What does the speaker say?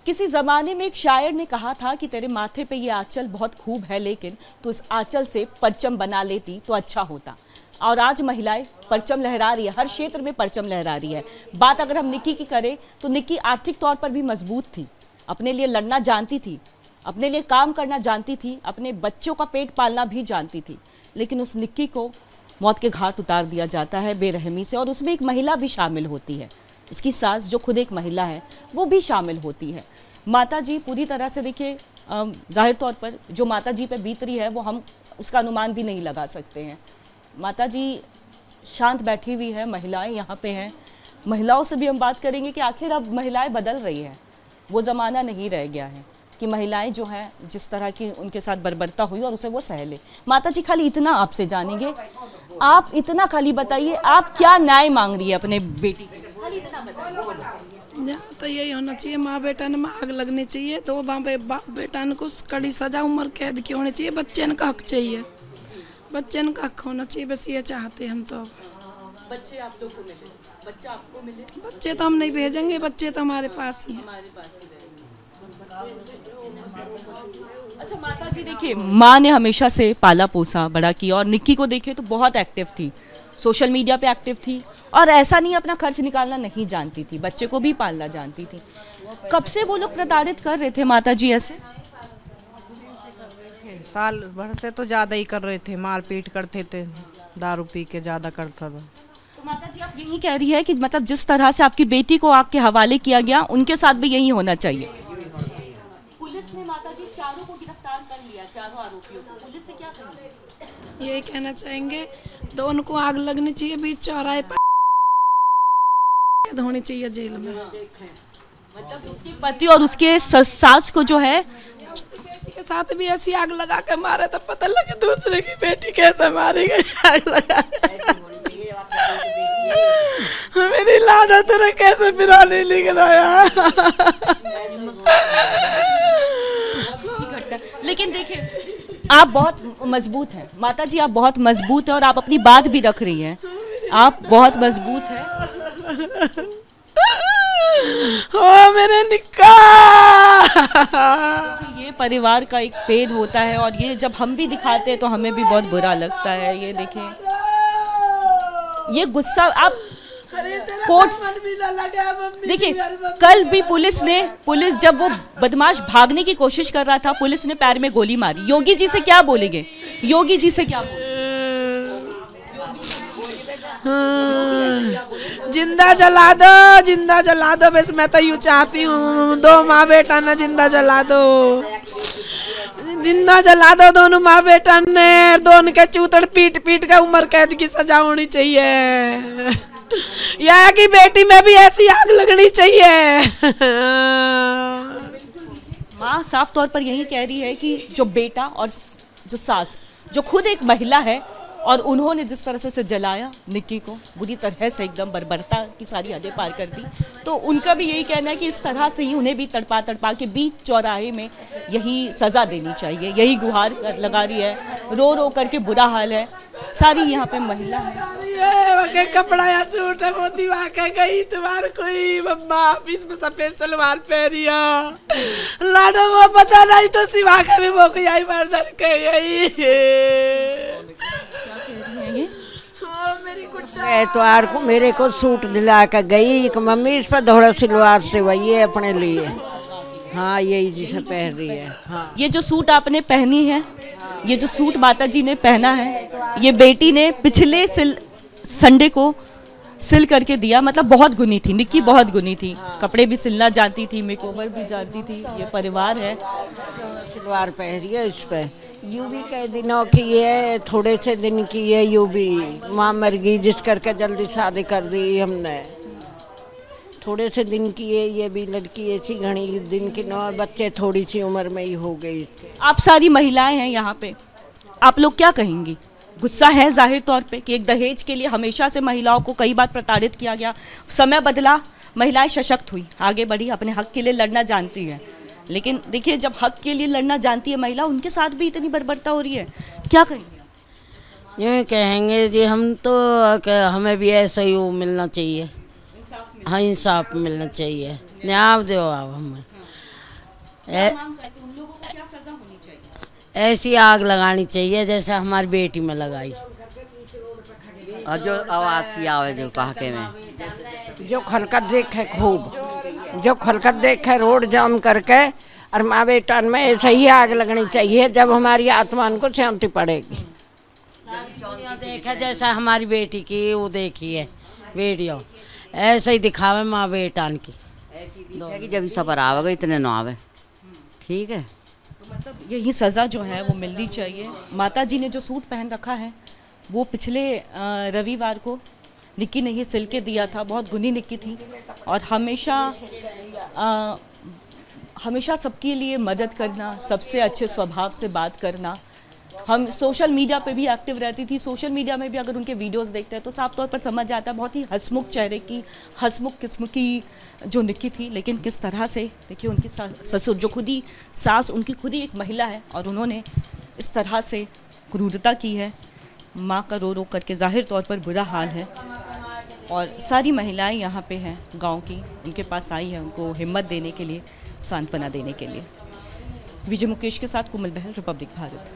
किसी जमाने में एक शायर ने कहा था कि तेरे माथे पे ये आंचल बहुत खूब है, लेकिन तू इस आंचल से परचम बना लेती तो अच्छा होता। और आज महिलाएं परचम लहरा रही है, हर क्षेत्र में परचम लहरा रही है। बात अगर हम निक्की की करें तो निक्की आर्थिक तौर पर भी मजबूत थी, अपने लिए लड़ना जानती थी, अपने लिए काम करना जानती थी, अपने बच्चों का पेट पालना भी जानती थी। लेकिन उस निक्की को मौत के घाट उतार दिया जाता है बेरहमी से, और उसमें एक महिला भी शामिल होती है। इसकी सास जो खुद एक महिला है वो भी शामिल होती है। माता जी पूरी तरह से देखिए, जाहिर तौर पर जो माता जी पे बीत रही है वो हम उसका अनुमान भी नहीं लगा सकते हैं। माता जी शांत बैठी हुई है, महिलाएं यहाँ पे हैं। महिलाओं से भी हम बात करेंगे कि आखिर अब महिलाएं बदल रही हैं, वो ज़माना नहीं रह गया है कि महिलाएं जो हैं जिस तरह की उनके साथ बर्बरता हुई और उसे वो सह ले। माता जी खाली इतना आपसे जानेंगे, आप इतना खाली बताइए, आप क्या न्याय मांग रही है अपने बेटी के? खाली इतना बताइए। तो यही होना चाहिए, माँ बेटा ने आग लगनी चाहिए, तो बाप बेटा ने कुछ कड़ी सजा उम्र कैद की होनी चाहिए। बच्चे का हक चाहिए, बच्चे का हक होना चाहिए, बस ये चाहते हैं हम। तो बच्चे आप लोग को मिले, बच्चा आपको मिले? बच्चे तो हम नहीं भेजेंगे, बच्चे तो हमारे पास ही हैं। हमारे पास ही रहेंगे। अच्छा माता जी देखिए, माँ ने हमेशा से पाला पोसा बड़ा किया, और निक्की को देखे तो बहुत एक्टिव थी, सोशल मीडिया पे एक्टिव थी, और ऐसा नहीं अपना खर्च निकालना नहीं जानती थी, बच्चे को भी पालना जानती थी। कब से वो लोग प्रताड़ित कर रहे थे माता जी ऐसे? साल भर से तो ज़्यादा ही कर रहे थे, मारपीट करते थे, दारू पी के ज़्यादा करता था। तो माता जी आप यही कह रही है कि मतलब जिस तरह से आपकी बेटी को आग के हवाले किया गया, उनके साथ भी यही होना चाहिए? पुलिस ने माता जी चारों को गिरफ्तार कर लिया, चारों आरोपियों को। पुलिस से क्या कहेंगे? यही कहना चाहेंगे, दोनों को आग लगनी चाहिए, बीच चौराहे पर होनी चाहिए जेल में। मतलब उसके पति और उसके सास को जो है उसकी बेटी के साथ भी ऐसी आग लगा के मारे तो पता लगे दूसरे की बेटी कैसे मारी गई, आग लगा। मेरी लाडा तेरा कैसे पिराने निकलाया। लेकिन देखिए आप बहुत मजबूत हैं माता जी, आप बहुत मजबूत हैं, और आप अपनी बात भी रख रही हैं, आप बहुत मजबूत हैं। ओ मेरे निक्का, ये परिवार का एक पेड़ होता है, और ये जब हम भी दिखाते हैं तो हमें भी बहुत बुरा लगता है। ये देखें, ये गुस्सा आप कोर्ट देखिए, कल भी पुलिस जब वो बदमाश भागने की कोशिश कर रहा था, पुलिस ने पैर में गोली मारी। योगी जी से क्या बोलेंगे? योगी जी से क्या बोलेंगे? जिंदा जला दो, जिंदा जला दो, बस मैं तो यूँ चाहती हूँ, दो माँ बेटा ने जिंदा जला दो, जिंदा जला दो दोनों माँ बेटा ने, दोनों के चूतड़ पीट पीट का उम्र कैद की सजा होनी चाहिए। यहाँ की बेटी में भी ऐसी आग लगनी चाहिए। माँ साफ तौर पर यही कह रही है कि जो बेटा और जो सास, जो खुद एक महिला है, और उन्होंने जिस तरह से जलाया निक्की को, बुरी तरह से एकदम बर्बरता की सारी हदें पार कर दी, तो उनका भी यही कहना है कि इस तरह से ही उन्हें भी तड़पा तड़पा के बीच चौराहे में यही सज़ा देनी चाहिए। यही गुहार लगा रही है, रो रो करके बुरा हाल है। सारी यहाँ पे महिला है, कपड़ा या सूट है, मोती वाके गई तुम्हारे कोई मम्मा ऑफिस में सफेद सलवार पहनिया, लाडो वो पता नहीं तो सिवा के भी वो कोई मर्दन के गई। एतवार को मेरे को सूट दिला कर गई एक मम्मी, इस पर धोड़ा सिलवार सिलवाई है अपने लिए। हाँ यही जिसे पहन रही है। हाँ ये जो सूट आपने पहनी है, ये जो सूट माता जी ने पहना है, ये बेटी ने पिछले संडे को सिल करके दिया। मतलब बहुत गुनी थी निक्की, बहुत गुनी थी, कपड़े भी सिलना जानती थी, मेकओवर भी जानती थी। ये परिवार है, सिलवार पहन रही है, इस पे यूं भी कई दिनों की है, थोड़े से दिन की है, यूं भी माँ मर गई जिस करके जल्दी शादी कर दी हमने, थोड़े से दिन की है। ये भी लड़की ऐसी घनी दिन की न, बच्चे थोड़ी सी उम्र में ही हो गई इसके। आप सारी महिलाएं हैं यहाँ पे, आप लोग क्या कहेंगी? गुस्सा है जाहिर तौर पे कि एक दहेज के लिए हमेशा से महिलाओं को कई बार प्रताड़ित किया गया, समय बदला, महिलाएं सशक्त हुई, आगे बढ़ी, अपने हक के लिए लड़ना जानती हैं। लेकिन देखिए जब हक के लिए लड़ना जानती है महिला, उनके साथ भी इतनी बर्बरता हो रही है, क्या कहेंगे? यूँ कहेंगे जी हम तो, हमें भी ऐसा ही मिलना चाहिए, हाँ इंसाफ मिलना चाहिए, न्याय दो आप हमें। उन लोगों को क्या सजा होनी चाहिए? ऐसी आग लगानी चाहिए जैसे हमारी बेटी में लगाई। और जो आवाज आवे जो कहके में जो खलकत देखे खूब, जो खलकत देखे रोड जाम करके, और माँ बेटा में ऐसे ही आग लगनी चाहिए जब हमारी आत्मा को शांति पड़ेगी। देखा जैसा हमारी बेटी की वो देखी है वीडियो, ऐसे ही दिखावे माँ बेटान की। ऐसी दिखेगी जब सबर आवेगा, इतने ना आवे। ठीक है, तो मतलब यही सज़ा जो है वो मिलनी चाहिए। माता जी ने जो सूट पहन रखा है वो पिछले रविवार को निक्की ने ही सिल के दिया था। बहुत गुनी निक्की थी और हमेशा सबके लिए मदद करना, सबसे अच्छे स्वभाव से बात करना। हम सोशल मीडिया पे भी एक्टिव रहती थी। सोशल मीडिया में भी अगर उनके वीडियोस देखते हैं तो साफ तौर पर समझ आता है बहुत ही हंसमुख चेहरे की, हंसमुख किस्म की जो निक्की थी। लेकिन किस तरह से देखिए उनकी ससुर जो खुद ही सास उनकी खुद ही एक महिला है और उन्होंने इस तरह से क्रूरता की है। माँ का रो रो करके ज़ाहिर तौर पर बुरा हाल है और सारी महिलाएं यहाँ पे हैं गांव की, उनके पास आई है उनको हिम्मत देने के लिए, सांत्वना देने के लिए। विजय मुकेश के साथ कुमल बहल, रिपब्लिक भारत।